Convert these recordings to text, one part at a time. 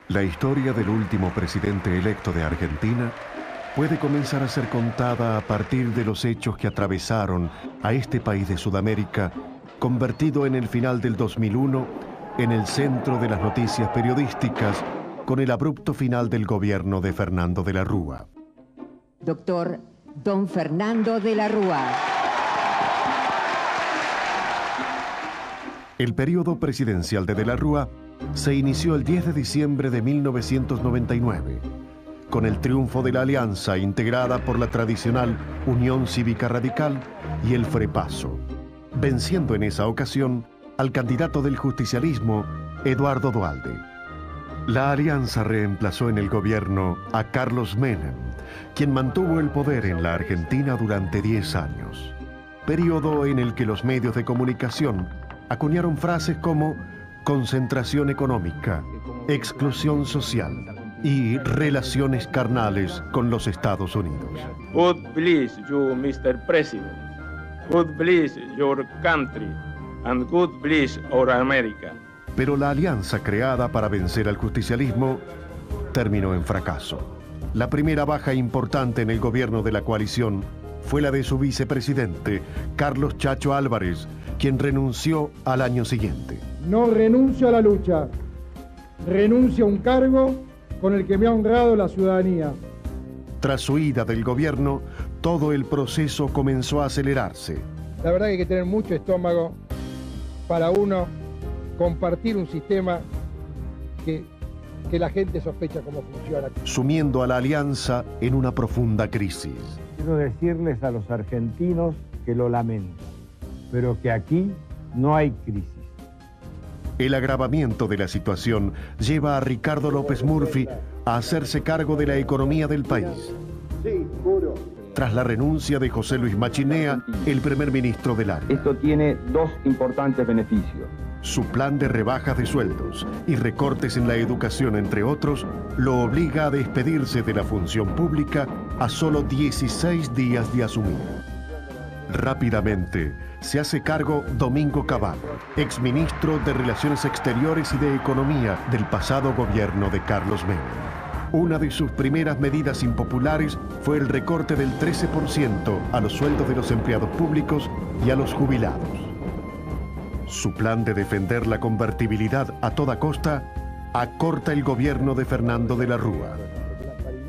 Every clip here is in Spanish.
La historia del último presidente electo de Argentina puede comenzar a ser contada a partir de los hechos que atravesaron a este país de Sudamérica, convertido en el final del 2001 en el centro de las noticias periodísticas con el abrupto final del gobierno de Fernando de la Rúa. Doctor Don Fernando de la Rúa. El periodo presidencial de la Rúa se inició el 10 de diciembre de 1999, con el triunfo de la alianza integrada por la tradicional Unión Cívica Radical y el Frepaso, venciendo en esa ocasión al candidato del justicialismo, Eduardo Duhalde. La alianza reemplazó en el gobierno a Carlos Menem, quien mantuvo el poder en la Argentina durante 10 años, periodo en el que los medios de comunicación acuñaron frases como concentración económica, exclusión social y relaciones carnales con los Estados Unidos. God bless you, Mr. President. God bless your country. And God bless our America. Pero la alianza creada para vencer al justicialismo terminó en fracaso. La primera baja importante en el gobierno de la coalición fue la de su vicepresidente, Carlos Chacho Álvarez, quien renunció al año siguiente. No renuncio a la lucha, renuncio a un cargo con el que me ha honrado la ciudadanía. Tras su ida del gobierno, todo el proceso comenzó a acelerarse. La verdad que hay que tener mucho estómago para uno compartir un sistema que la gente sospecha cómo funciona. Sumiendo a la alianza en una profunda crisis. Quiero decirles a los argentinos que lo lamento, pero que aquí no hay crisis. El agravamiento de la situación lleva a Ricardo López Murphy a hacerse cargo de la economía del país. Tras la renuncia de José Luis Machinea, el primer ministro del área. Esto tiene dos importantes beneficios. Su plan de rebajas de sueldos y recortes en la educación, entre otros, lo obliga a despedirse de la función pública a solo 16 días de asumir. Rápidamente se hace cargo Domingo Cavallo, exministro de Relaciones Exteriores y de Economía del pasado gobierno de Carlos Menem. Una de sus primeras medidas impopulares fue el recorte del 13% a los sueldos de los empleados públicos y a los jubilados. Su plan de defender la convertibilidad a toda costa acorta el gobierno de Fernando de la Rúa.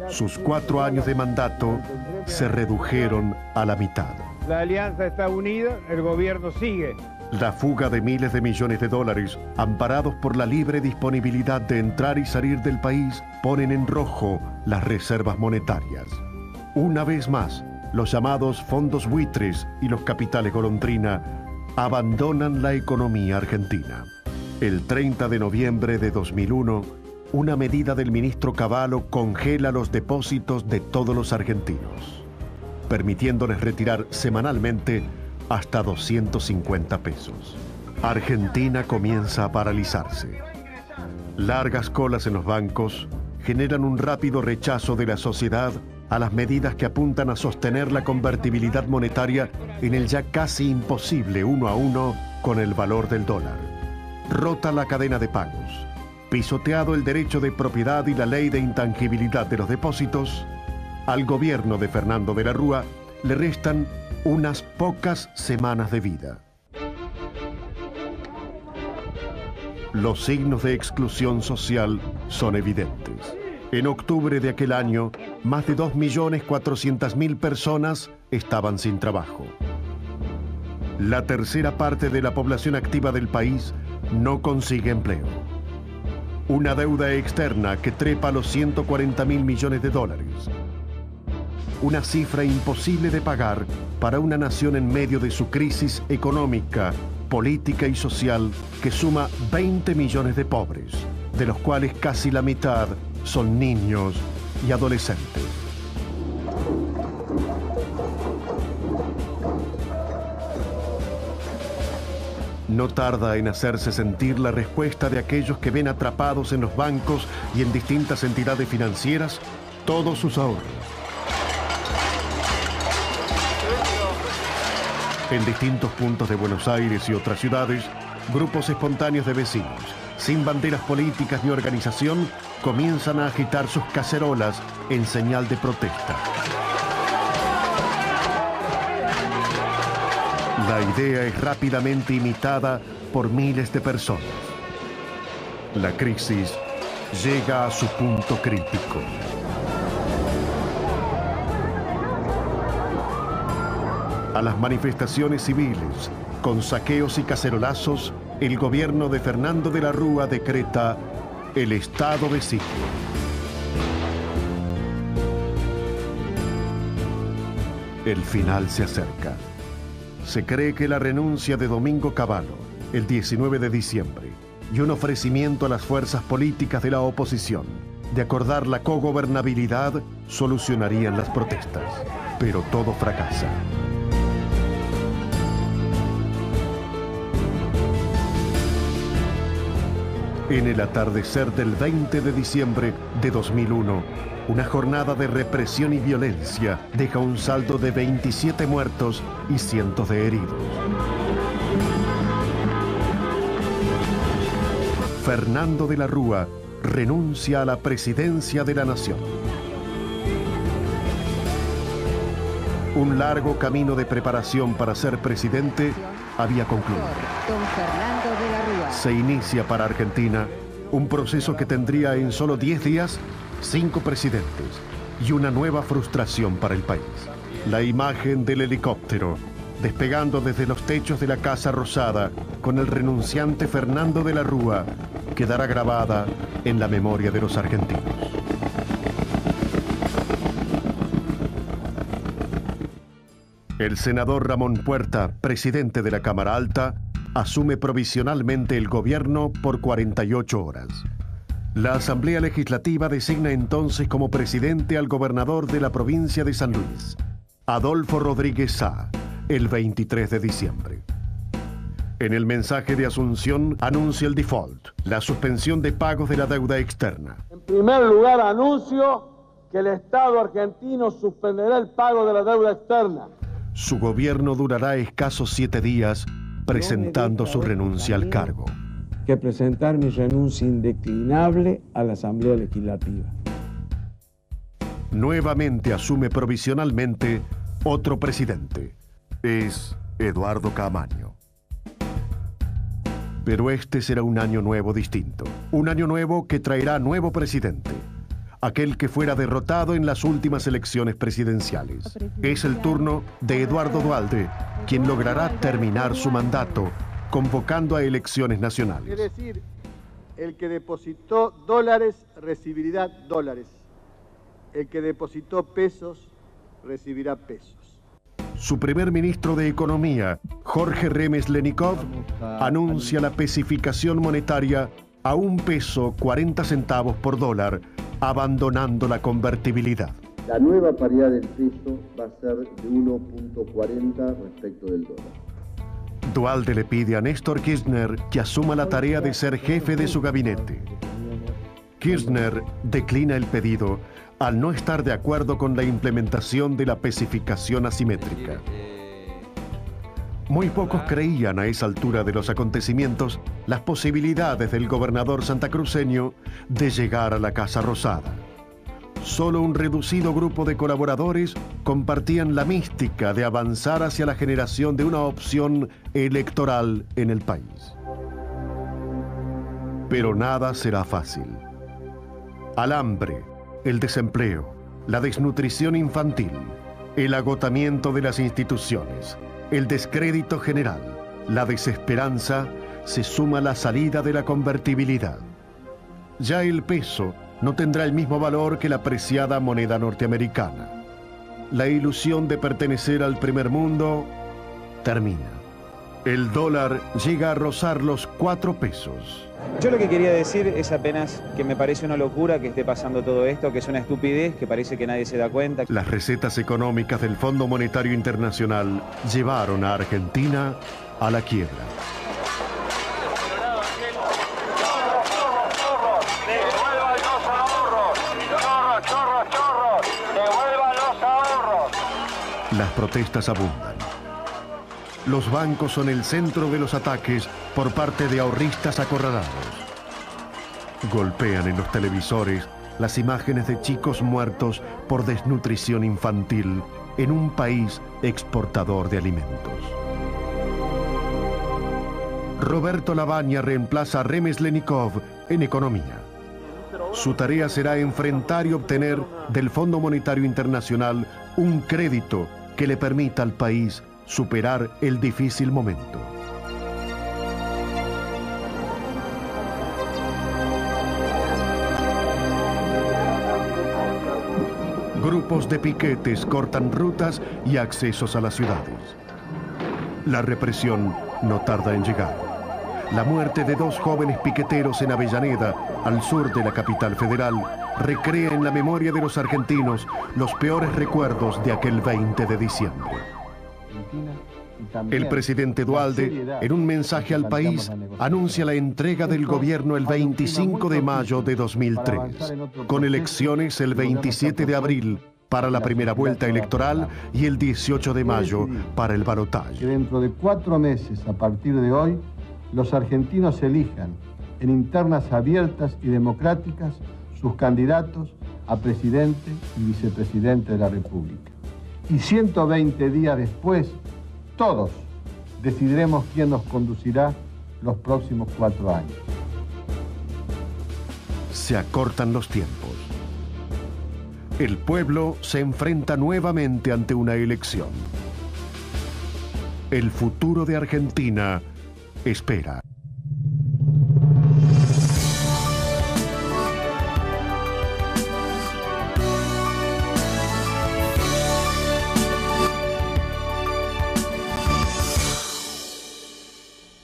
Sus 4 años de mandato se redujeron a la mitad. La alianza está unida, el gobierno sigue. La fuga de miles de millones de dólares, amparados por la libre disponibilidad de entrar y salir del país, ponen en rojo las reservas monetarias. Una vez más, los llamados fondos buitres y los capitales golondrina abandonan la economía argentina. El 30 de noviembre de 2001, una medida del ministro Cavallo congela los depósitos de todos los argentinos, permitiéndoles retirar semanalmente hasta 250 pesos. Argentina comienza a paralizarse. Largas colas en los bancos generan un rápido rechazo de la sociedad a las medidas que apuntan a sostener la convertibilidad monetaria en el ya casi imposible 1 a 1 con el valor del dólar. Rota la cadena de pagos, pisoteado el derecho de propiedad y la ley de intangibilidad de los depósitos, al gobierno de Fernando de la Rúa le restan unas pocas semanas de vida. Los signos de exclusión social son evidentes. En octubre de aquel año, más de 2.400.000 personas estaban sin trabajo. La tercera parte de la población activa del país no consigue empleo. Una deuda externa que trepa a los 140.000 millones de dólares. Una cifra imposible de pagar para una nación en medio de su crisis económica, política y social que suma 20 millones de pobres, de los cuales casi la mitad son niños y adolescentes. No tarda en hacerse sentir la respuesta de aquellos que ven atrapados en los bancos y en distintas entidades financieras todos sus ahorros. En distintos puntos de Buenos Aires y otras ciudades, grupos espontáneos de vecinos, sin banderas políticas ni organización, comienzan a agitar sus cacerolas en señal de protesta. La idea es rápidamente imitada por miles de personas. La crisis llega a su punto crítico. A las manifestaciones civiles, con saqueos y cacerolazos, el gobierno de Fernando de la Rúa decreta el estado de sitio. El final se acerca. Se cree que la renuncia de Domingo Cavallo, el 19 de diciembre, y un ofrecimiento a las fuerzas políticas de la oposición de acordar la cogobernabilidad solucionarían las protestas. Pero todo fracasa. En el atardecer del 20 de diciembre de 2001, una jornada de represión y violencia deja un saldo de 27 muertos y cientos de heridos. Fernando de la Rúa renuncia a la presidencia de la nación. Un largo camino de preparación para ser presidente había concluido. Don Fernando de la Rúa. Se inicia para Argentina un proceso que tendría en solo 10 días 5 presidentes y una nueva frustración para el país. La imagen del helicóptero despegando desde los techos de la Casa Rosada con el renunciante Fernando de la Rúa quedará grabada en la memoria de los argentinos. El senador Ramón Puerta, presidente de la Cámara Alta, asume provisionalmente el gobierno por 48 horas. La Asamblea Legislativa designa entonces como presidente al gobernador de la provincia de San Luis, Adolfo Rodríguez Sá, el 23 de diciembre. En el mensaje de Asunción anuncia el default, la suspensión de pagos de la deuda externa. En primer lugar, anuncio que el Estado argentino suspenderá el pago de la deuda externa. Su gobierno durará escasos 7 días, presentando su renuncia al cargo. Que presentar mi renuncia indeclinable a la Asamblea Legislativa. Nuevamente asume provisionalmente otro presidente. Es Eduardo Caamaño. Pero este será un año nuevo distinto. Un año nuevo que traerá nuevo presidente. Aquel que fuera derrotado en las últimas elecciones presidenciales. Es el turno de Eduardo Duhalde, quien logrará terminar su mandato convocando a elecciones nacionales. Es decir, el que depositó dólares recibirá dólares. El que depositó pesos recibirá pesos. Su primer ministro de Economía, Jorge Remes Lenikov, anuncia la pesificación monetaria a $1.40 por dólar, abandonando la convertibilidad. La nueva paridad del peso va a ser de 1.40 respecto del dólar. Duhalde le pide a Néstor Kirchner que asuma la tarea de ser jefe de su gabinete. Kirchner declina el pedido al no estar de acuerdo con la implementación de la pesificación asimétrica. Muy pocos creían a esa altura de los acontecimientos las posibilidades del gobernador santacruceño de llegar a la Casa Rosada. Solo un reducido grupo de colaboradores compartían la mística de avanzar hacia la generación de una opción electoral en el país. Pero nada será fácil. Al hambre, el desempleo, la desnutrición infantil, el agotamiento de las instituciones, el descrédito general, la desesperanza, se suma la salida de la convertibilidad. Ya el peso no tendrá el mismo valor que la preciada moneda norteamericana. La ilusión de pertenecer al primer mundo termina. El dólar llega a rozar los 4 pesos. Yo lo que quería decir es apenas que me parece una locura que esté pasando todo esto, que es una estupidez, que parece que nadie se da cuenta. Las recetas económicas del Fondo Monetario Internacional llevaron a Argentina a la quiebra. Las protestas abundan. Los bancos son el centro de los ataques por parte de ahorristas acorralados. Golpean en los televisores las imágenes de chicos muertos por desnutrición infantil en un país exportador de alimentos. Roberto Lavagna reemplaza a Remeslenikov en economía. Su tarea será enfrentar y obtener del Fondo Monetario Internacional un crédito que le permita al país superar el difícil momento. Grupos de piquetes cortan rutas y accesos a las ciudades. La represión no tarda en llegar. La muerte de 2 jóvenes piqueteros en Avellaneda, al sur de la capital federal, recrea en la memoria de los argentinos los peores recuerdos de aquel 20 de diciembre. El presidente Duhalde, en un mensaje al país, anuncia la entrega del gobierno el 25 de mayo de 2003, con elecciones el 27 de abril para la primera vuelta electoral y el 18 de mayo para el balotaje. Que dentro de 4 meses, a partir de hoy, los argentinos elijan en internas abiertas y democráticas sus candidatos a presidente y vicepresidente de la República. Y 120 días después, todos decidiremos quién nos conducirá los próximos 4 años. Se acortan los tiempos. El pueblo se enfrenta nuevamente ante una elección. El futuro de Argentina espera.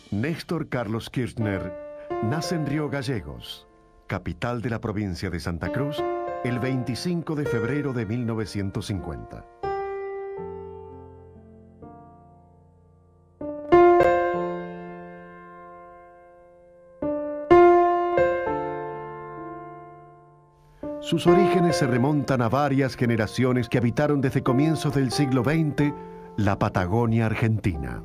Néstor Carlos Kirchner nace en Río Gallegos, capital de la provincia de Santa Cruz, el 25 de febrero de 1950. Sus orígenes se remontan a varias generaciones que habitaron desde comienzos del siglo XX la Patagonia argentina.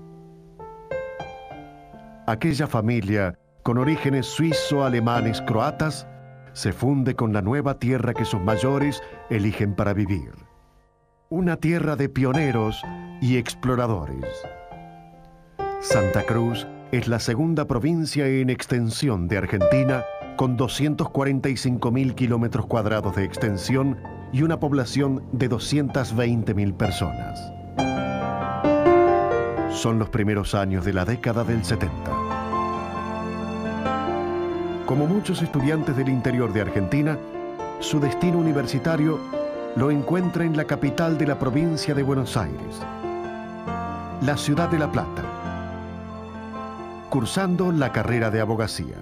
Aquella familia, con orígenes suizo-alemanes croatas, se funde con la nueva tierra que sus mayores eligen para vivir. Una tierra de pioneros y exploradores. Santa Cruz es la segunda provincia en extensión de Argentina, con 245.000 kilómetros cuadrados de extensión y una población de 220.000 personas. Son los primeros años de la década del 70. Como muchos estudiantes del interior de Argentina, su destino universitario lo encuentra en la capital de la provincia de Buenos Aires, la ciudad de La Plata, cursando la carrera de abogacía.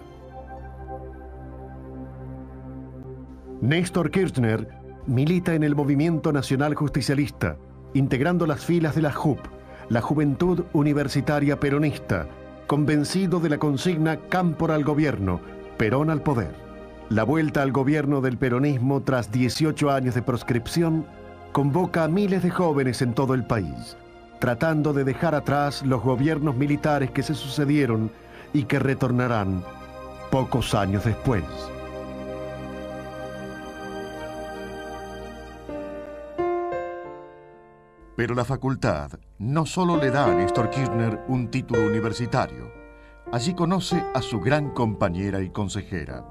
Néstor Kirchner milita en el Movimiento Nacional Justicialista, integrando las filas de la JUP, la Juventud Universitaria Peronista, convencido de la consigna Cámpora al gobierno, Perón al poder. La vuelta al gobierno del peronismo tras 18 años de proscripción convoca a miles de jóvenes en todo el país, tratando de dejar atrás los gobiernos militares que se sucedieron y que retornarán pocos años después. Pero la facultad no solo le da a Néstor Kirchner un título universitario. Allí conoce a su gran compañera y consejera.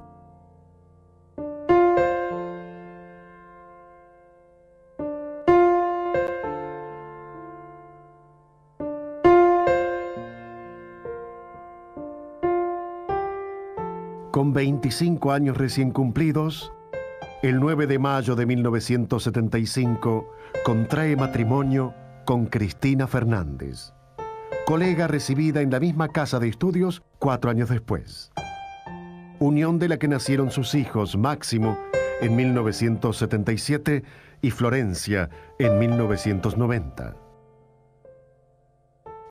Con 25 años recién cumplidos, el 9 de mayo de 1975 contrae matrimonio con Cristina Fernández, colega recibida en la misma casa de estudios 4 años después. Unión de la que nacieron sus hijos Máximo en 1977 y Florencia en 1990.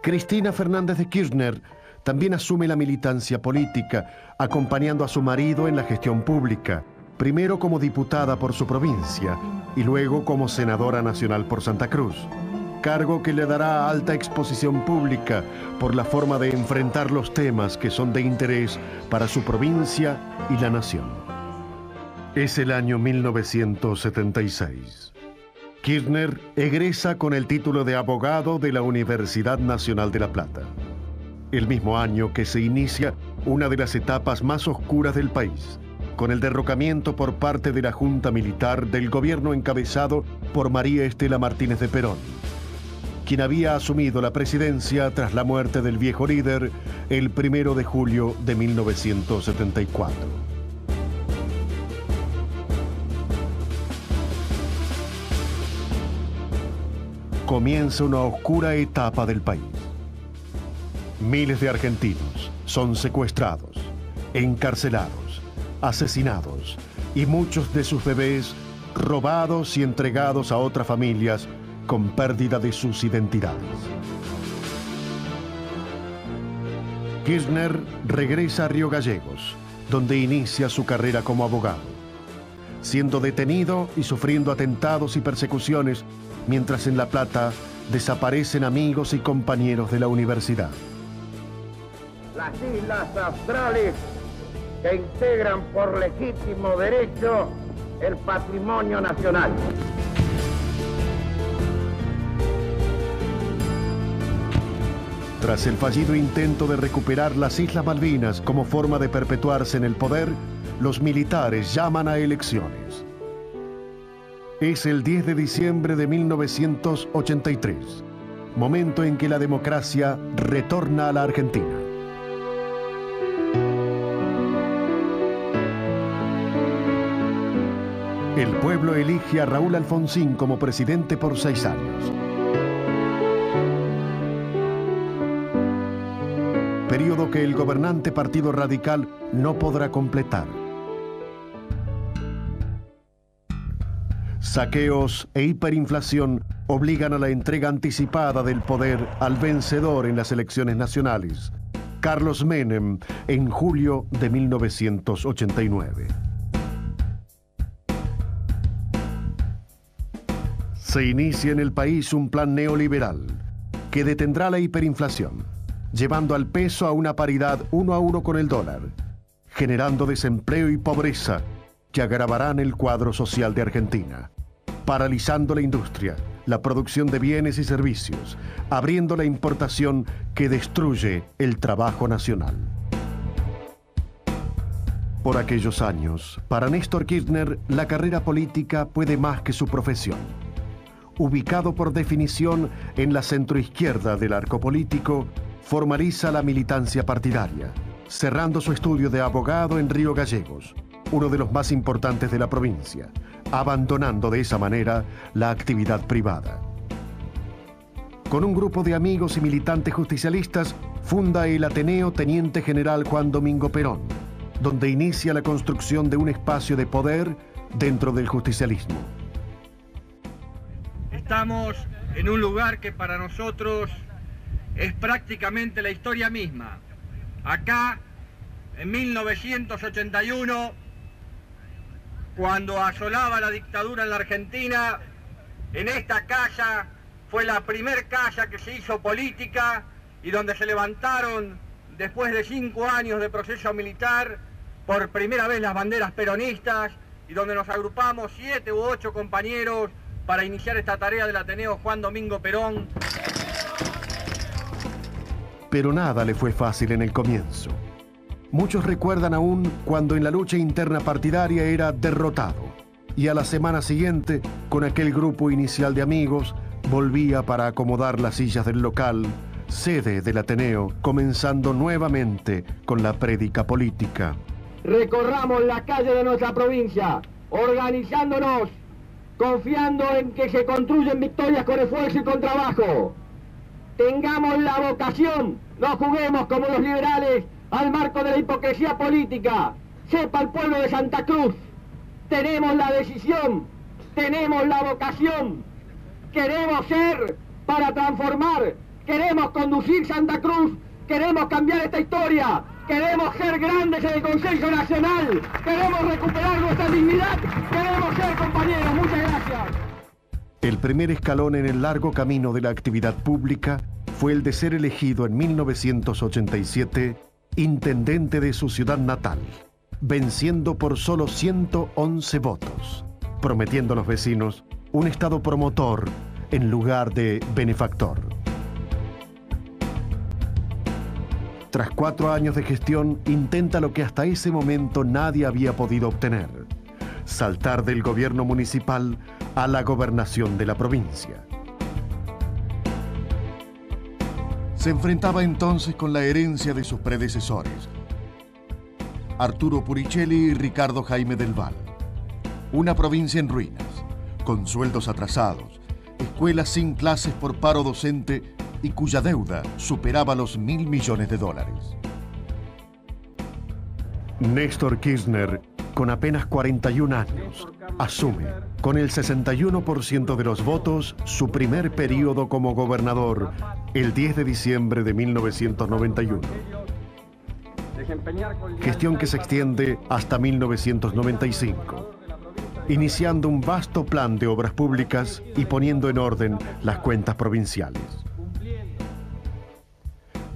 Cristina Fernández de Kirchner también asume la militancia política, acompañando a su marido en la gestión pública, primero como diputada por su provincia y luego como senadora nacional por Santa Cruz. cargo que le dará alta exposición pública por la forma de enfrentar los temas que son de interés para su provincia y la nación. Es el año 1976. Kirchner egresa con el título de abogado de la Universidad Nacional de La Plata. El mismo año que se inicia una de las etapas más oscuras del país, con el derrocamiento por parte de la Junta Militar del gobierno encabezado por María Estela Martínez de Perón, quien había asumido la presidencia tras la muerte del viejo líder el 1 de julio de 1974. Comienza una oscura etapa del país. Miles de argentinos son secuestrados, encarcelados, asesinados y muchos de sus bebés robados y entregados a otras familias con pérdida de sus identidades. Kirchner regresa a Río Gallegos, donde inicia su carrera como abogado, siendo detenido y sufriendo atentados y persecuciones, mientras en La Plata desaparecen amigos y compañeros de la universidad. Las islas australes que integran por legítimo derecho el patrimonio nacional. Tras el fallido intento de recuperar las Islas Malvinas como forma de perpetuarse en el poder, los militares llaman a elecciones. Es el 10 de diciembre de 1983, momento en que la democracia retorna a la Argentina. El pueblo elige a Raúl Alfonsín como presidente por 6 años. Período que el gobernante Partido Radical no podrá completar. Saqueos e hiperinflación obligan a la entrega anticipada del poder al vencedor en las elecciones nacionales, Carlos Menem, en julio de 1989. Se inicia en el país un plan neoliberal que detendrá la hiperinflación, llevando al peso a una paridad 1 a 1 con el dólar, generando desempleo y pobreza que agravarán el cuadro social de Argentina, paralizando la industria, la producción de bienes y servicios, abriendo la importación que destruye el trabajo nacional. Por aquellos años, para Néstor Kirchner, la carrera política puede más que su profesión. Ubicado por definición en la centroizquierda del arco político, formaliza la militancia partidaria, cerrando su estudio de abogado en Río Gallegos, uno de los más importantes de la provincia, abandonando de esa manera la actividad privada. Con un grupo de amigos y militantes justicialistas, funda el Ateneo Teniente General Juan Domingo Perón, donde inicia la construcción de un espacio de poder dentro del justicialismo. Estamos en un lugar que para nosotros es prácticamente la historia misma. Acá, en 1981, cuando asolaba la dictadura en la Argentina, en esta casa fue la primer casa que se hizo política y donde se levantaron, después de 5 años de proceso militar, por primera vez las banderas peronistas y donde nos agrupamos 7 u 8 compañeros para iniciar esta tarea del Ateneo Juan Domingo Perón. Pero nada le fue fácil en el comienzo. Muchos recuerdan aún cuando en la lucha interna partidaria era derrotado y a la semana siguiente, con aquel grupo inicial de amigos, volvía para acomodar las sillas del local, sede del Ateneo, comenzando nuevamente con la prédica política. Recorramos la calle de nuestra provincia, organizándonos, confiando en que se construyen victorias con esfuerzo y con trabajo. Tengamos la vocación, no juguemos como los liberales al marco de la hipocresía política. Sepa el pueblo de Santa Cruz, tenemos la decisión, tenemos la vocación, queremos ser para transformar, queremos conducir Santa Cruz, queremos cambiar esta historia, queremos ser grandes en el Consejo Nacional, queremos recuperar nuestra dignidad, queremos ser compañeros. Muchas gracias. El primer escalón en el largo camino de la actividad pública fue el de ser elegido en 1987 intendente de su ciudad natal, venciendo por solo 111 votos, prometiendo a los vecinos un Estado promotor en lugar de benefactor. Tras 4 años de gestión, intenta lo que hasta ese momento nadie había podido obtener: saltar del gobierno municipal a la gobernación de la provincia. Se enfrentaba entonces con la herencia de sus predecesores, Arturo Puricelli y Ricardo Jaime del Val. Una provincia en ruinas, con sueldos atrasados, escuelas sin clases por paro docente y cuya deuda superaba los $1.000 millones. Néstor Kirchner, con apenas 41 años, asume, con el 61% de los votos, su primer periodo como gobernador, el 10 de diciembre de 1991. Gestión que se extiende hasta 1995, iniciando un vasto plan de obras públicas y poniendo en orden las cuentas provinciales.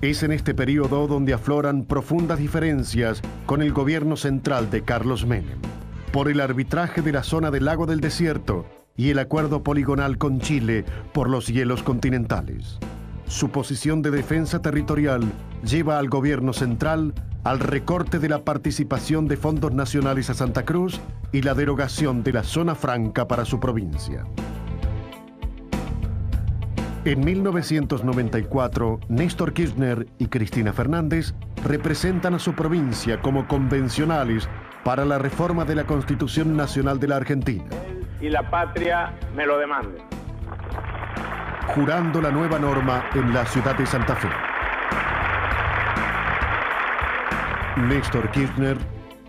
Es en este periodo donde afloran profundas diferencias con el gobierno central de Carlos Menem, por el arbitraje de la zona del Lago del Desierto y el acuerdo poligonal con Chile por los hielos continentales. Su posición de defensa territorial lleva al gobierno central al recorte de la participación de fondos nacionales a Santa Cruz y la derogación de la zona franca para su provincia. En 1994, Néstor Kirchner y Cristina Fernández representan a su provincia como convencionales para la reforma de la Constitución Nacional de la Argentina. Y la patria me lo demande. Jurando la nueva norma en la ciudad de Santa Fe. Néstor Kirchner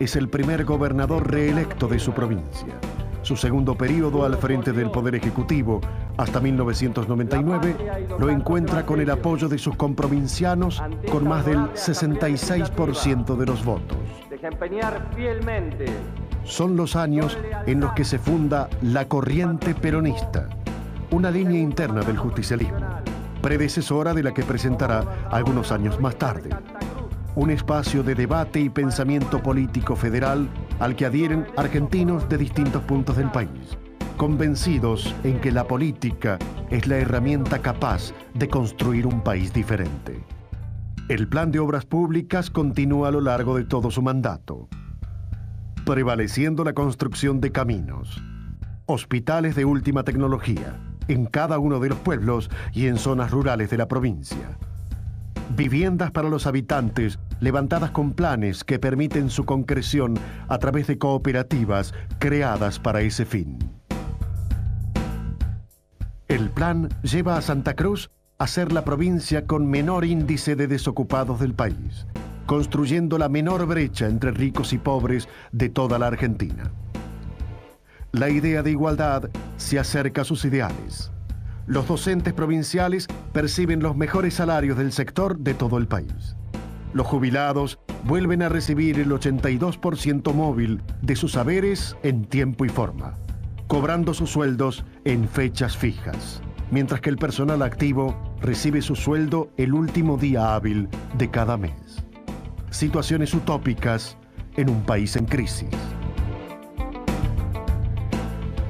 es el primer gobernador reelecto de su provincia. Su segundo periodo al frente del Poder Ejecutivo, hasta 1999, lo encuentra con el apoyo de sus comprovincianos con más del 66% de los votos. Desempeñar fielmente. Son los años en los que se funda la corriente peronista, una línea interna del justicialismo, predecesora de la que presentará algunos años más tarde. Un espacio de debate y pensamiento político federal al que adhieren argentinos de distintos puntos del país, convencidos en que la política es la herramienta capaz de construir un país diferente. El plan de obras públicas continúa a lo largo de todo su mandato, prevaleciendo la construcción de caminos, hospitales de última tecnología en cada uno de los pueblos y en zonas rurales de la provincia. Viviendas para los habitantes levantadas con planes que permiten su concreción a través de cooperativas creadas para ese fin. El plan lleva a Santa Cruz a ser la provincia con menor índice de desocupados del país, construyendo la menor brecha entre ricos y pobres de toda la Argentina. La idea de igualdad se acerca a sus ideales. Los docentes provinciales perciben los mejores salarios del sector de todo el país. Los jubilados vuelven a recibir el 82% móvil de sus haberes en tiempo y forma, cobrando sus sueldos en fechas fijas, mientras que el personal activo recibe su sueldo el último día hábil de cada mes. Situaciones utópicas en un país en crisis.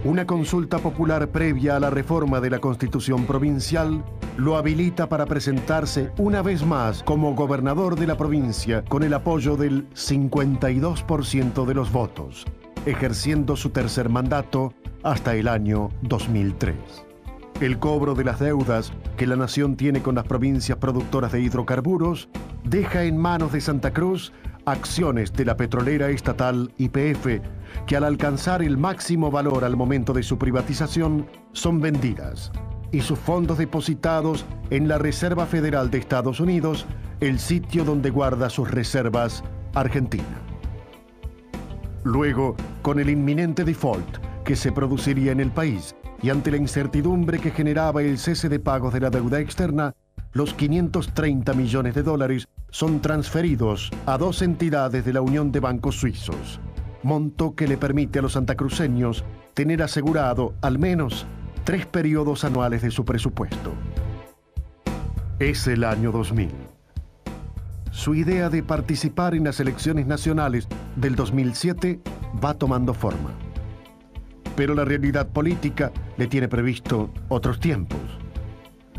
Una consulta popular previa a la reforma de la Constitución provincial lo habilita para presentarse una vez más como gobernador de la provincia con el apoyo del 52% de los votos, ejerciendo su tercer mandato hasta el año 2003. El cobro de las deudas que la nación tiene con las provincias productoras de hidrocarburos deja en manos de Santa Cruz acciones de la petrolera estatal YPF, que al alcanzar el máximo valor al momento de su privatización, son vendidas, y sus fondos depositados en la Reserva Federal de Estados Unidos, el sitio donde guarda sus reservas Argentina. Luego, con el inminente default que se produciría en el país, y ante la incertidumbre que generaba el cese de pagos de la deuda externa, los $530 millones son transferidos a 2 entidades de la Unión de Bancos Suizos, monto que le permite a los santacruceños tener asegurado al menos 3 periodos anuales de su presupuesto. Es el año 2000. Su idea de participar en las elecciones nacionales del 2007 va tomando forma. Pero la realidad política le tiene previsto otros tiempos.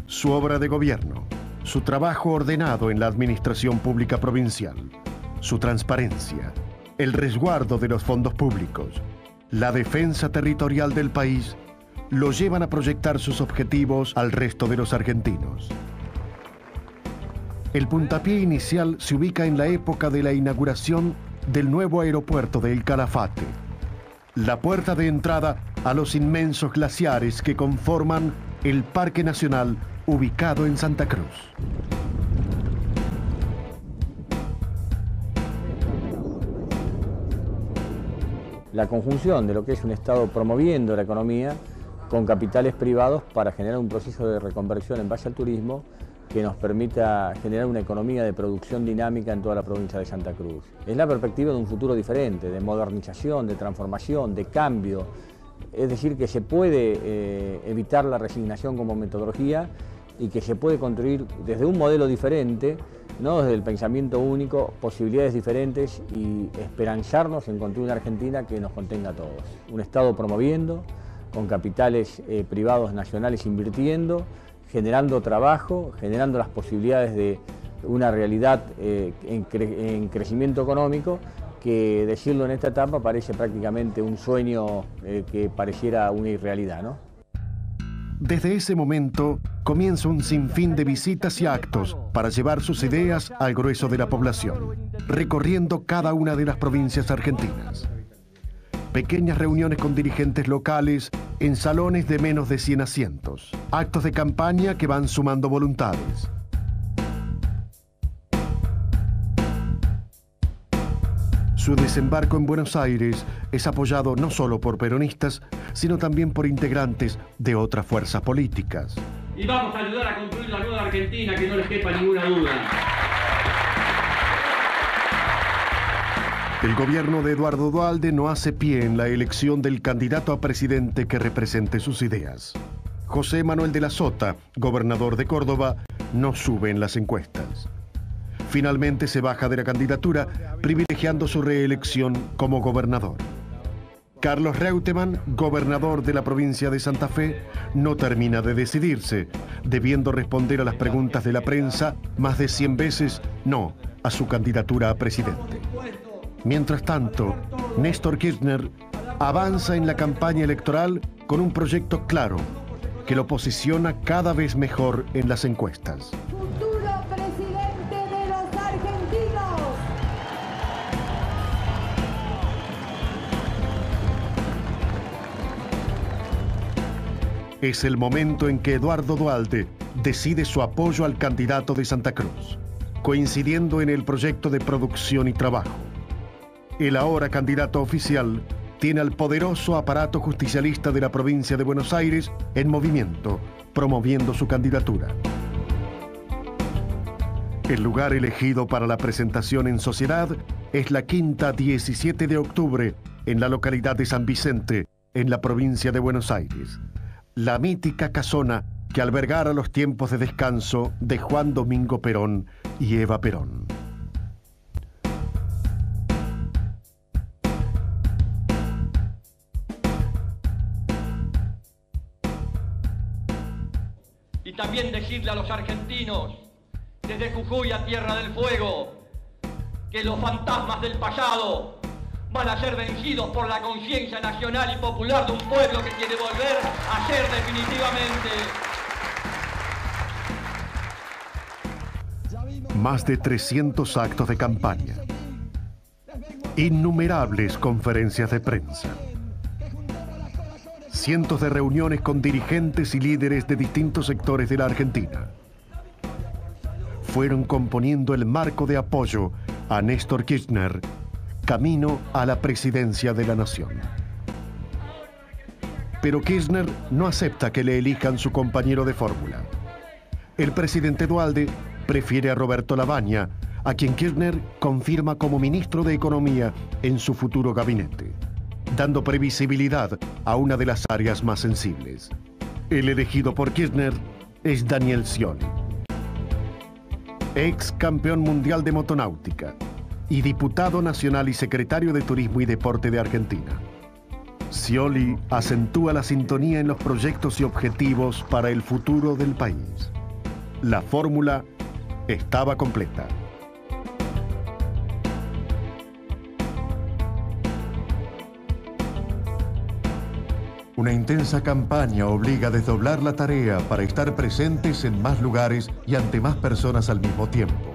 Su obra de gobierno, su trabajo ordenado en la administración pública provincial, su transparencia, el resguardo de los fondos públicos, la defensa territorial del país, lo llevan a proyectar sus objetivos al resto de los argentinos. El puntapié inicial se ubica en la época de la inauguración del nuevo aeropuerto de El Calafate, la puerta de entrada a los inmensos glaciares que conforman el Parque Nacional ubicado en Santa Cruz. La conjunción de lo que es un Estado promoviendo la economía con capitales privados para generar un proceso de reconversión en base al turismo que nos permita generar una economía de producción dinámica en toda la provincia de Santa Cruz. Es la perspectiva de un futuro diferente, de modernización, de transformación, de cambio. Es decir, que se puede evitar la resignación como metodología y que se puede construir desde un modelo diferente, no desde el pensamiento único, posibilidades diferentes y esperanzarnos en construir una Argentina que nos contenga a todos. Un Estado promoviendo, con capitales privados nacionales invirtiendo, generando trabajo, generando las posibilidades de una realidad en crecimiento económico, que decirlo en esta etapa parece prácticamente un sueño que pareciera una irrealidad, ¿no? Desde ese momento comienza un sinfín de visitas y actos para llevar sus ideas al grueso de la población, recorriendo cada una de las provincias argentinas. Pequeñas reuniones con dirigentes locales en salones de menos de 100 asientos. Actos de campaña que van sumando voluntades. Su desembarco en Buenos Aires es apoyado no solo por peronistas, sino también por integrantes de otras fuerzas políticas. Y vamos a ayudar a construir la nueva Argentina, que no les quepa ninguna duda. El gobierno de Eduardo Duhalde no hace pie en la elección del candidato a presidente que represente sus ideas. José Manuel de la Sota, gobernador de Córdoba, no sube en las encuestas. Finalmente se baja de la candidatura, privilegiando su reelección como gobernador. Carlos Reutemann, gobernador de la provincia de Santa Fe, no termina de decidirse, debiendo responder a las preguntas de la prensa más de 100 veces no a su candidatura a presidente. Mientras tanto, Néstor Kirchner avanza en la campaña electoral con un proyecto claro que lo posiciona cada vez mejor en las encuestas. Futuro presidente de los argentinos. Es el momento en que Eduardo Duhalde decide su apoyo al candidato de Santa Cruz, coincidiendo en el proyecto de producción y trabajo. El ahora candidato oficial tiene al poderoso aparato justicialista de la provincia de Buenos Aires en movimiento, promoviendo su candidatura. El lugar elegido para la presentación en sociedad es la Quinta 17 de octubre, en la localidad de San Vicente, en la provincia de Buenos Aires. La mítica casona que albergara los tiempos de descanso de Juan Domingo Perón y Eva Perón. Y también decirle a los argentinos, desde Jujuy a Tierra del Fuego, que los fantasmas del pasado van a ser vencidos por la conciencia nacional y popular de un pueblo que quiere volver a ser definitivamente. Más de 300 actos de campaña, innumerables conferencias de prensa, cientos de reuniones con dirigentes y líderes de distintos sectores de la Argentina. Fueron componiendo el marco de apoyo a Néstor Kirchner, camino a la presidencia de la nación. Pero Kirchner no acepta que le elijan su compañero de fórmula. El presidente Duhalde prefiere a Roberto Lavagna, a quien Kirchner confirma como ministro de Economía en su futuro gabinete, dando previsibilidad a una de las áreas más sensibles. El elegido por Kirchner es Daniel Scioli, ex campeón mundial de motonáutica y diputado nacional y secretario de Turismo y Deporte de Argentina. Scioli acentúa la sintonía en los proyectos y objetivos para el futuro del país. La fórmula estaba completa. Una intensa campaña obliga a desdoblar la tarea para estar presentes en más lugares y ante más personas al mismo tiempo.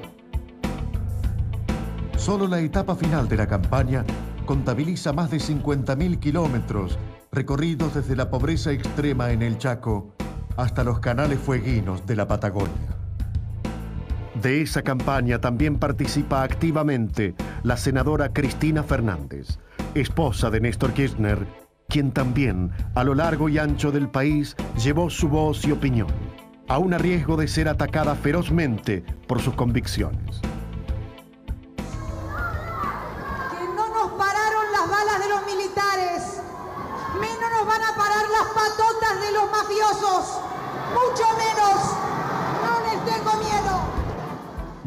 Solo la etapa final de la campaña contabiliza más de 50.000 kilómetros recorridos desde la pobreza extrema en el Chaco hasta los canales fueguinos de la Patagonia. De esa campaña también participa activamente la senadora Cristina Fernández, esposa de Néstor Kirchner, quien también, a lo largo y ancho del país, llevó su voz y opinión, aún a riesgo de ser atacada ferozmente por sus convicciones. Que no nos pararon las balas de los militares, menos nos van a parar las patotas de los mafiosos, mucho menos, no les tengo miedo.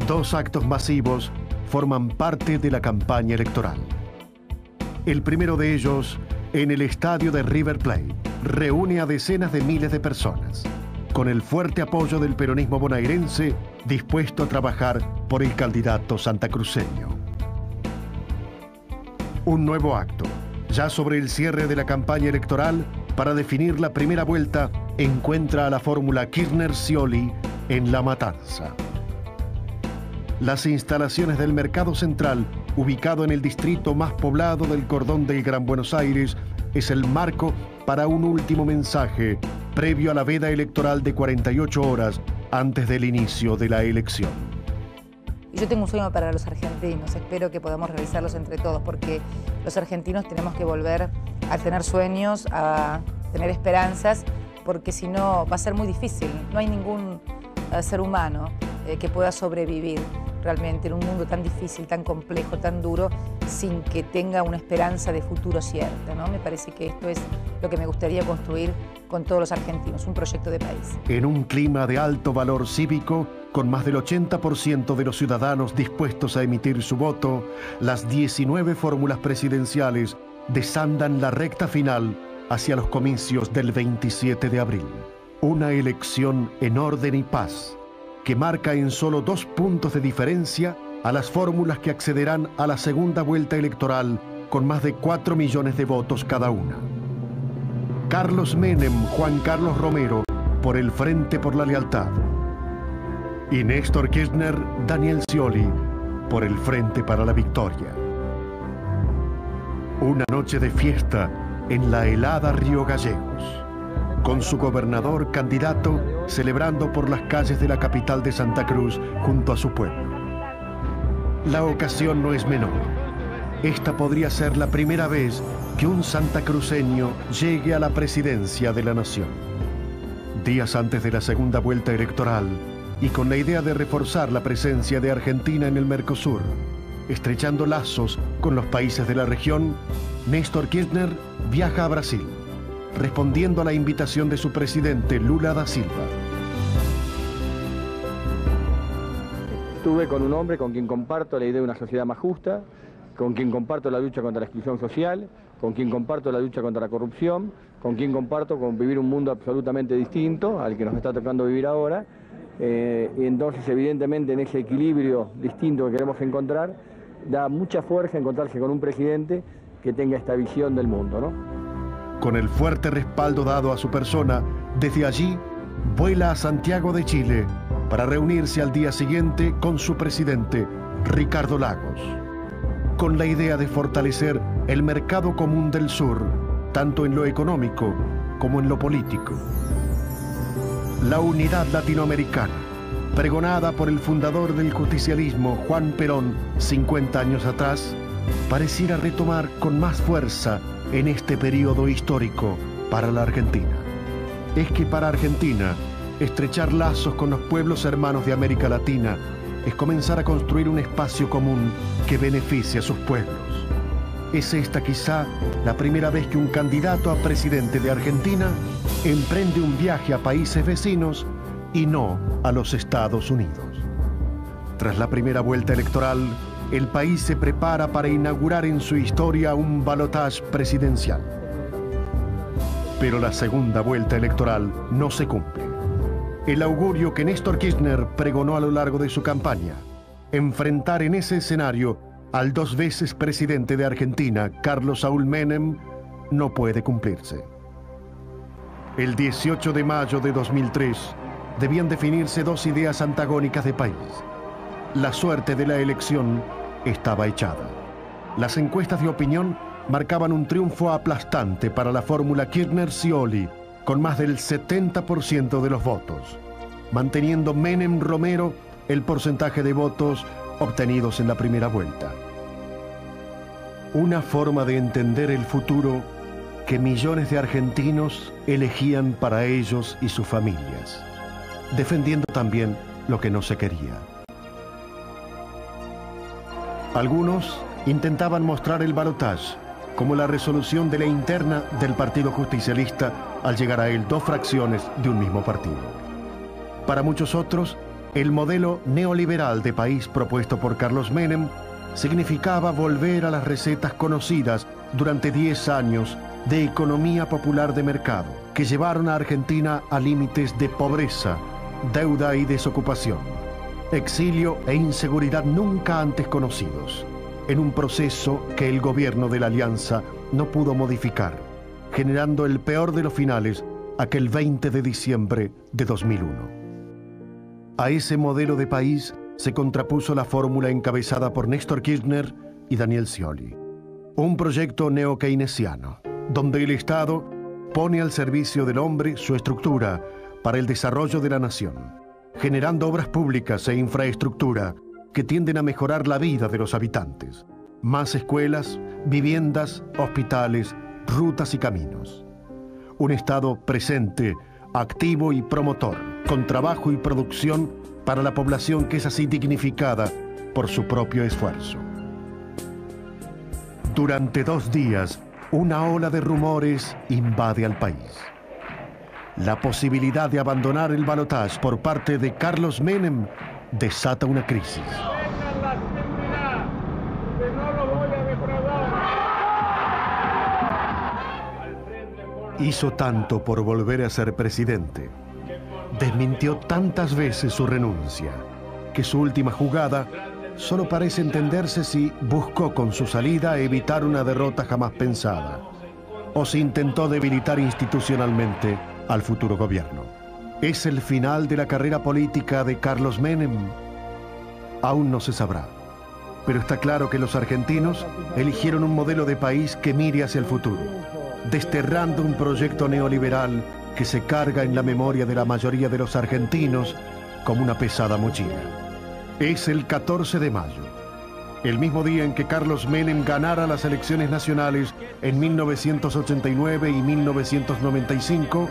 Dos actos masivos forman parte de la campaña electoral. El primero de ellos, en el estadio de River Plate, reúne a decenas de miles de personas, con el fuerte apoyo del peronismo bonaerense dispuesto a trabajar por el candidato santacruceño. Un nuevo acto, ya sobre el cierre de la campaña electoral, para definir la primera vuelta, encuentra a la fórmula Kirchner-Scioli en La Matanza. Las instalaciones del Mercado Central, ubicado en el distrito más poblado del cordón del Gran Buenos Aires, es el marco para un último mensaje previo a la veda electoral de 48 horas antes del inicio de la elección. Yo tengo un sueño para los argentinos, espero que podamos realizarlos entre todos, porque los argentinos tenemos que volver a tener sueños, a tener esperanzas, porque si no va a ser muy difícil. No hay ningún ser humano que pueda sobrevivir realmente en un mundo tan difícil, tan complejo, tan duro, sin que tenga una esperanza de futuro cierta, ¿no? Me parece que esto es lo que me gustaría construir con todos los argentinos, un proyecto de país. En un clima de alto valor cívico, con más del 80% de los ciudadanos dispuestos a emitir su voto, las 19 fórmulas presidenciales desandan la recta final hacia los comicios del 27 de abril. Una elección en orden y paz, que marca en solo 2 puntos de diferencia a las fórmulas que accederán a la segunda vuelta electoral con más de 4 millones de votos cada una. Carlos Menem, Juan Carlos Romero, por el Frente por la Lealtad. Y Néstor Kirchner, Daniel Scioli, por el Frente para la Victoria. Una noche de fiesta en la helada Río Gallegos, con su gobernador candidato celebrando por las calles de la capital de Santa Cruz junto a su pueblo. La ocasión no es menor. Esta podría ser la primera vez que un santacruceño llegue a la presidencia de la nación. Días antes de la segunda vuelta electoral y con la idea de reforzar la presencia de Argentina en el Mercosur, estrechando lazos con los países de la región, Néstor Kirchner viaja a Brasil, respondiendo a la invitación de su presidente Lula da Silva. Estuve con un hombre con quien comparto la idea de una sociedad más justa, con quien comparto la lucha contra la exclusión social, con quien comparto la lucha contra la corrupción, con quien comparto vivir un mundo absolutamente distinto al que nos está tocando vivir ahora. Y entonces, evidentemente, en ese equilibrio distinto que queremos encontrar, da mucha fuerza encontrarse con un presidente que tenga esta visión del mundo, ¿no? Con el fuerte respaldo dado a su persona, desde allí vuela a Santiago de Chile para reunirse al día siguiente con su presidente, Ricardo Lagos, con la idea de fortalecer el mercado común del sur, tanto en lo económico como en lo político. La unidad latinoamericana, pregonada por el fundador del justicialismo, Juan Perón, 50 años atrás, pareciera retomar con más fuerza en este periodo histórico para la Argentina. Es que para Argentina, estrechar lazos con los pueblos hermanos de América Latina es comenzar a construir un espacio común que beneficie a sus pueblos. Es esta quizá la primera vez que un candidato a presidente de Argentina emprende un viaje a países vecinos y no a los Estados Unidos. Tras la primera vuelta electoral, el país se prepara para inaugurar en su historia un balotaje presidencial. Pero la segunda vuelta electoral no se cumple. El augurio que Néstor Kirchner pregonó a lo largo de su campaña, enfrentar en ese escenario al 2 veces presidente de Argentina, Carlos Saúl Menem, no puede cumplirse. El 18 de mayo de 2003 debían definirse 2 ideas antagónicas de país. La suerte de la elección estaba echada. Las encuestas de opinión marcaban un triunfo aplastante para la fórmula Kirchner-Scioli, con más del 70% de los votos, manteniendo Menem-Romero el porcentaje de votos obtenidos en la primera vuelta. Una forma de entender el futuro que millones de argentinos elegían para ellos y sus familias, defendiendo también lo que no se quería. Algunos intentaban mostrar el balotaje como la resolución de la interna del Partido Justicialista al llegar a él 2 fracciones de un mismo partido. Para muchos otros, el modelo neoliberal de país propuesto por Carlos Menem significaba volver a las recetas conocidas durante 10 años de economía popular de mercado, que llevaron a Argentina a límites de pobreza, deuda y desocupación, exilio e inseguridad nunca antes conocidos, en un proceso que el gobierno de la Alianza no pudo modificar, generando el peor de los finales aquel 20 de diciembre de 2001. A ese modelo de país se contrapuso la fórmula encabezada por Néstor Kirchner y Daniel Scioli. Un proyecto neo-keynesiano, donde el Estado pone al servicio del hombre su estructura para el desarrollo de la nación, generando obras públicas e infraestructura que tienden a mejorar la vida de los habitantes. Más escuelas, viviendas, hospitales, rutas y caminos. Un Estado presente, activo y promotor, con trabajo y producción para la población que es así dignificada por su propio esfuerzo. Durante 2 días, una ola de rumores invade al país. La posibilidad de abandonar el balotaje por parte de Carlos Menem desata una crisis. Hizo tanto por volver a ser presidente, desmintió tantas veces su renuncia, que su última jugada solo parece entenderse si buscó con su salida evitar una derrota jamás pensada, o si intentó debilitar institucionalmente al futuro gobierno. ¿Es el final de la carrera política de Carlos Menem? Aún no se sabrá, pero está claro que los argentinos eligieron un modelo de país que mire hacia el futuro, desterrando un proyecto neoliberal que se carga en la memoria de la mayoría de los argentinos como una pesada mochila. Es el 14 de mayo, el mismo día en que Carlos Menem ganara las elecciones nacionales en 1989 y 1995,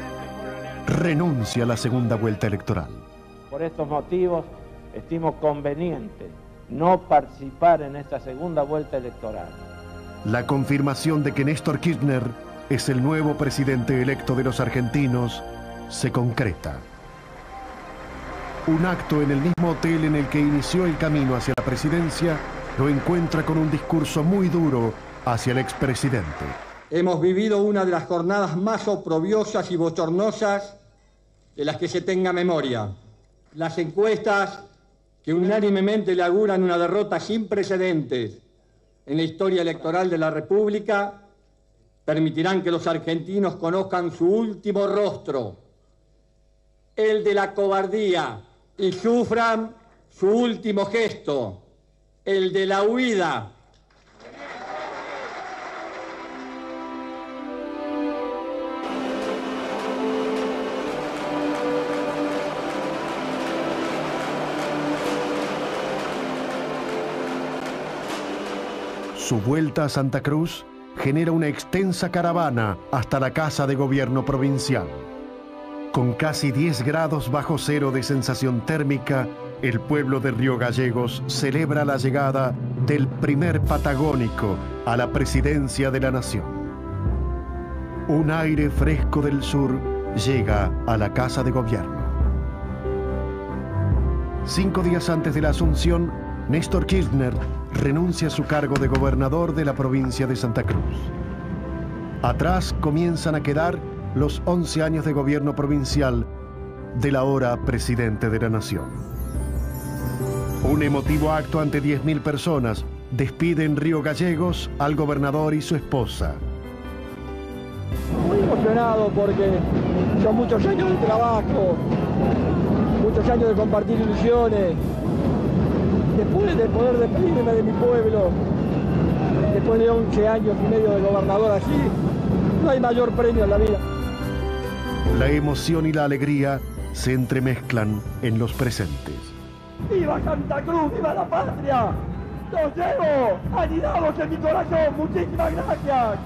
renuncia a la segunda vuelta electoral. Por estos motivos, estimo conveniente no participar en esta segunda vuelta electoral. La confirmación de que Néstor Kirchner es el nuevo presidente electo de los argentinos se concreta. Un acto en el mismo hotel en el que inició el camino hacia la presidencia lo encuentra con un discurso muy duro hacia el expresidente. Hemos vivido una de las jornadas más oprobiosas y bochornosas de las que se tenga memoria. Las encuestas que unánimemente le auguran una derrota sin precedentes en la historia electoral de la República permitirán que los argentinos conozcan su último rostro, el de la cobardía, y sufran su último gesto, el de la huida. Su vuelta a Santa Cruz genera una extensa caravana hasta la Casa de Gobierno provincial. Con casi 10 grados bajo cero de sensación térmica, el pueblo de Río Gallegos celebra la llegada del primer patagónico a la presidencia de la nación. Un aire fresco del sur llega a la Casa de Gobierno. 5 días antes de la asunción, Néstor Kirchner renuncia a su cargo de gobernador de la provincia de Santa Cruz. Atrás comienzan a quedar los 11 años de gobierno provincial del ahora presidente de la Nación. Un emotivo acto ante 10.000 personas despide en Río Gallegos al gobernador y su esposa. Muy emocionado porque son muchos años de trabajo, muchos años de compartir ilusiones. Después de poder despedirme de mi pueblo, después de 11 años y medio de gobernador así, no hay mayor premio en la vida. La emoción y la alegría se entremezclan en los presentes. ¡Viva Santa Cruz! ¡Viva la patria! ¡Los llevo anidados en mi corazón! ¡Muchísimas gracias!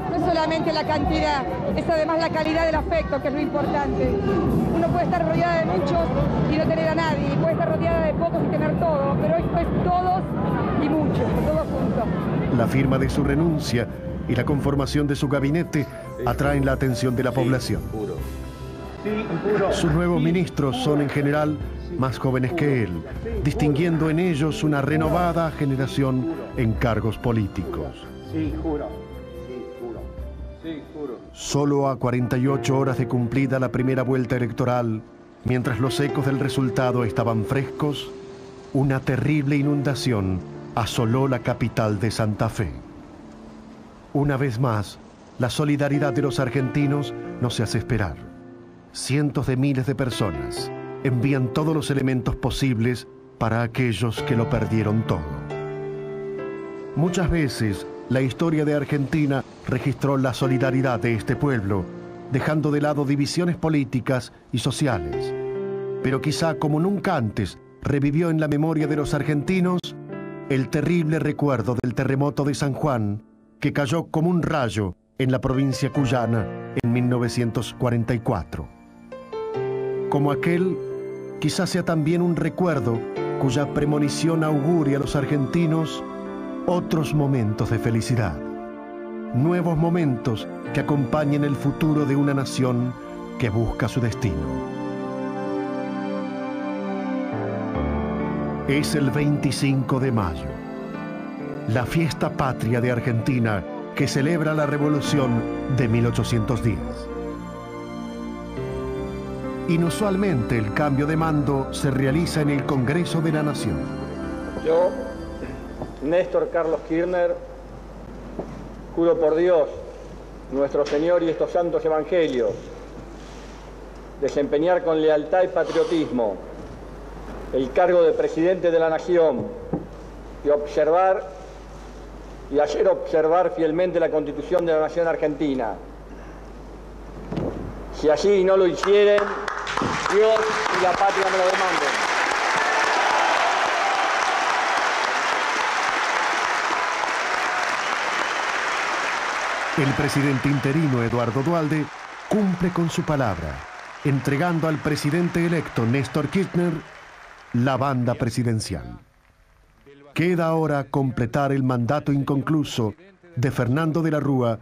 No es solamente la cantidad, es además la calidad del afecto, que es lo importante. Uno puede estar rodeada de muchos y no tener a nadie, y puede estar rodeada de pocos y tener todo, pero esto es todos y muchos, todos juntos. La firma de su renuncia y la conformación de su gabinete atraen la atención de la población. Sus nuevos ministros son en general más jóvenes que él, distinguiendo en ellos una renovada generación en cargos políticos. Sí, juro. Sí, juro. Solo a 48 horas de cumplida la primera vuelta electoral, mientras los ecos del resultado estaban frescos, una terrible inundación asoló la capital de Santa Fe. Una vez más, la solidaridad de los argentinos no se hace esperar. Cientos de miles de personas envían todos los elementos posibles para aquellos que lo perdieron todo. Muchas veces, la historia de Argentina registró la solidaridad de este pueblo, dejando de lado divisiones políticas y sociales. Pero quizá como nunca antes revivió en la memoria de los argentinos el terrible recuerdo del terremoto de San Juan, que cayó como un rayo en la provincia cuyana en 1944. Como aquel, quizá sea también un recuerdo cuya premonición auguria a los argentinos otros momentos de felicidad, nuevos momentos que acompañen el futuro de una nación que busca su destino. Es el 25 de mayo, la fiesta patria de Argentina que celebra la revolución de 1810. Inusualmente el cambio de mando se realiza en el Congreso de la Nación. Yo, Néstor Carlos Kirchner, juro por Dios, nuestro Señor y estos santos evangelios, desempeñar con lealtad y patriotismo el cargo de presidente de la Nación y hacer observar fielmente la Constitución de la Nación Argentina. Si así no lo hicieren, Dios y la patria me lo demanden. El presidente interino Eduardo Duhalde cumple con su palabra, entregando al presidente electo Néstor Kirchner la banda presidencial. Queda ahora completar el mandato inconcluso de Fernando de la Rúa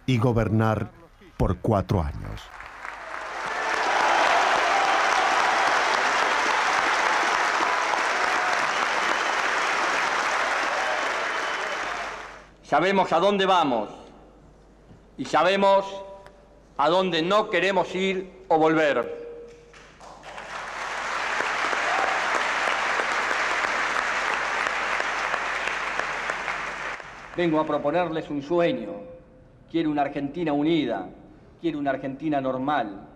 y gobernar por 4 años. Sabemos a dónde vamos y sabemos a dónde no queremos ir o volver. Vengo a proponerles un sueño. Quiero una Argentina unida, quiero una Argentina normal,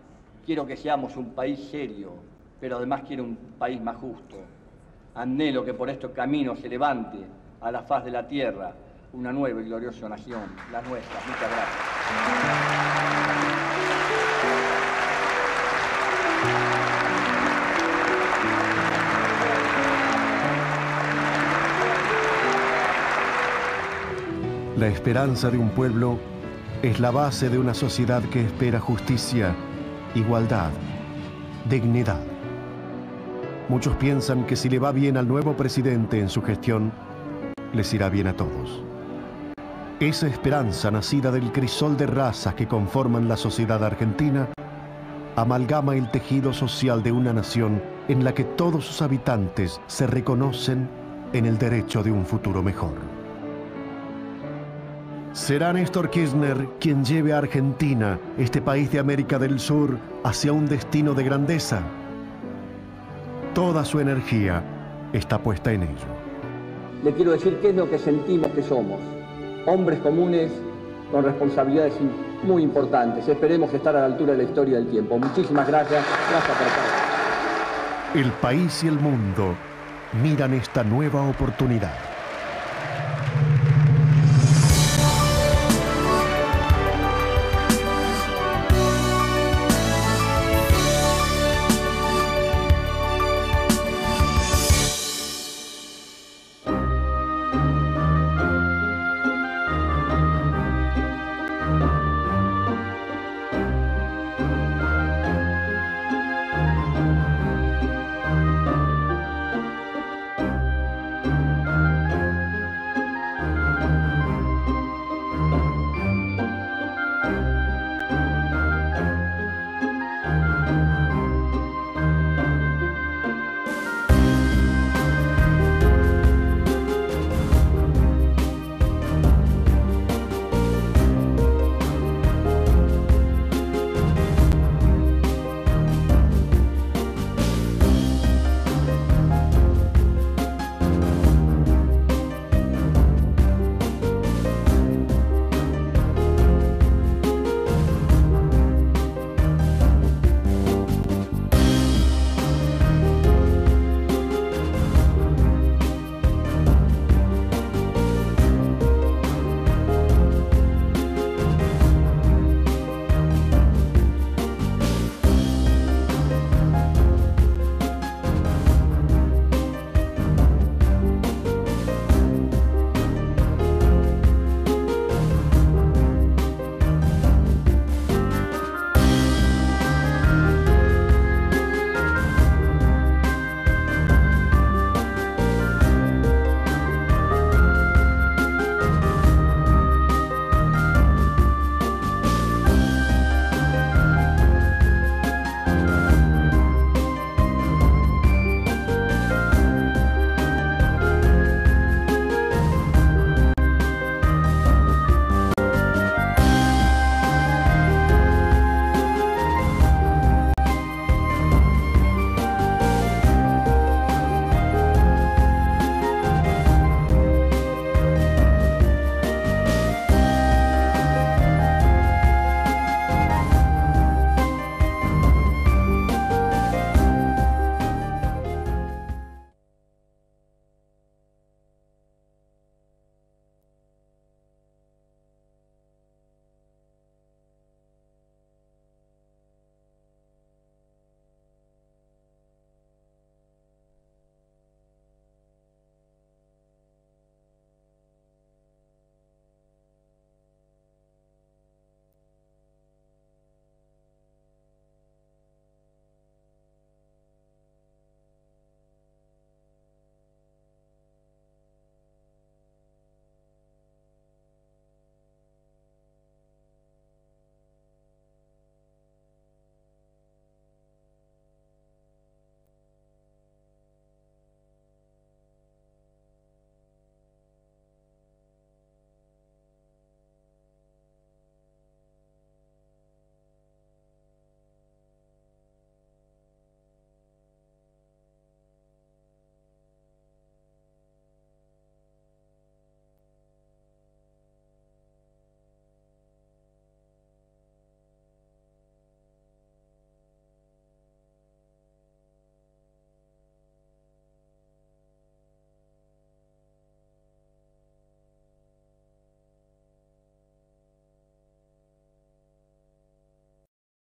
quiero que seamos un país serio, pero además quiero un país más justo. Anhelo que por estos caminos se levante a la faz de la tierra una nueva y gloriosa nación, la nuestra. Muchas gracias. La esperanza de un pueblo es la base de una sociedad que espera justicia, igualdad, dignidad. Muchos piensan que si le va bien al nuevo presidente en su gestión, les irá bien a todos. Esa esperanza nacida del crisol de razas que conforman la sociedad argentina amalgama el tejido social de una nación en la que todos sus habitantes se reconocen en el derecho de un futuro mejor. ¿Será Néstor Kirchner quien lleve a Argentina, este país de América del Sur, hacia un destino de grandeza? Toda su energía está puesta en ello. Le quiero decir qué es lo que sentimos que somos. Hombres comunes con responsabilidades muy importantes. Esperemos estar a la altura de la historia del tiempo. Muchísimas gracias. Gracias por estar. El país y el mundo miran esta nueva oportunidad.